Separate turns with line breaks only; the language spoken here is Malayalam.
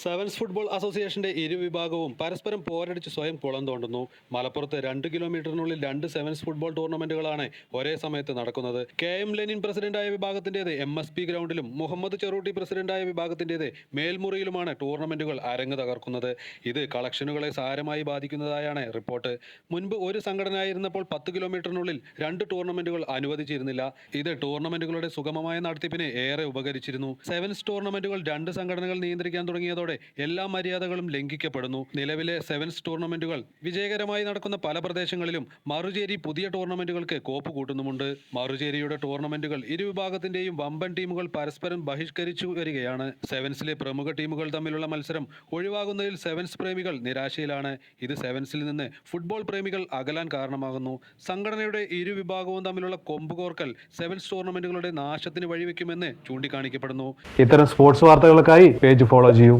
സെവൻസ് ഫുട്ബോൾ അസോസിയേഷന്റെ ഇരുവിഭാഗവും പരസ്പരം പോരടിച്ച് സ്വയം കുളം തോണ്ടുന്നു. മലപ്പുറത്ത് 2 കിലോമീറ്ററിനുള്ളിൽ 2 സെവൻസ് ഫുട്ബോൾ ടൂർണമെന്റുകളാണ് ഒരേ സമയത്ത് നടക്കുന്നത്. KM ലെനിൻ പ്രസിഡന്റായ വിഭാഗത്തിന്റേത് MSP ഗ്രൗണ്ടിലും മുഹമ്മദ് ചെറൂട്ടി പ്രസിഡന്റായ വിഭാഗത്തിന്റേത് മേൽമുറിയിലുമാണ് ടൂർണമെന്റുകൾ അരങ്ങ് തകർക്കുന്നത്. ഇത് കളക്ഷനുകളെ സാരമായി ബാധിക്കുന്നതായാണ് റിപ്പോർട്ട്. മുൻപ് ഒരു സംഘടനയായിരുന്നപ്പോൾ 10 കിലോമീറ്ററിനുള്ളിൽ 2 ടൂർണമെന്റുകൾ അനുവദിച്ചിരുന്നില്ല. ഇത് ടൂർണമെന്റുകളുടെ സുഗമമായ നടത്തിപ്പിന് ഏറെ ഉപകരിച്ചിരുന്നു. സെവൻസ് ടൂർണമെന്റുകൾ 2 സംഘടനകൾ നിയന്ത്രിക്കാൻ തുടങ്ങിയതോടെ എല്ലാ മര്യാദകളും ലംഘിക്കപ്പെടുന്നു. നിലവിലെ സെവൻസ് ടൂർണമെന്റുകൾ വിജയകരമായി നടക്കുന്ന പല പ്രദേശങ്ങളിലും മറുചേരി പുതിയ ടൂർണമെന്റുകൾക്ക് കോപ്പ് കൂട്ടുന്നുമുണ്ട്. മറുചേരിയുടെ ടൂർണമെന്റുകൾ ഇരുവിഭാഗത്തിന്റെയും വമ്പൻ ടീമുകൾ പരസ്പരം ബഹിഷ്കരിച്ചു വരികയാണ്. സെവൻസിലെ പ്രമുഖ ടീമുകൾ തമ്മിലുള്ള മത്സരം ഒഴിവാകുന്നതിൽ സെവൻസ് പ്രേമികൾ നിരാശയിലാണ്. ഇത് സെവൻസിൽ നിന്ന് ഫുട്ബോൾ പ്രേമികൾ അകലാൻ കാരണമാകുന്നു. സംഘടനയുടെ ഇരുവിഭാഗവും തമ്മിലുള്ള കൊമ്പുകോർക്കൽ സെവൻസ് ടൂർണമെന്റുകളുടെ നാശത്തിന് വഴിവെക്കുമെന്ന് ചൂണ്ടിക്കാണിക്കപ്പെടുന്നു.
ഇത്തരം സ്പോർട്സ് വാർത്തകൾക്കായി പേജ് ഫോളോ ചെയ്യൂ.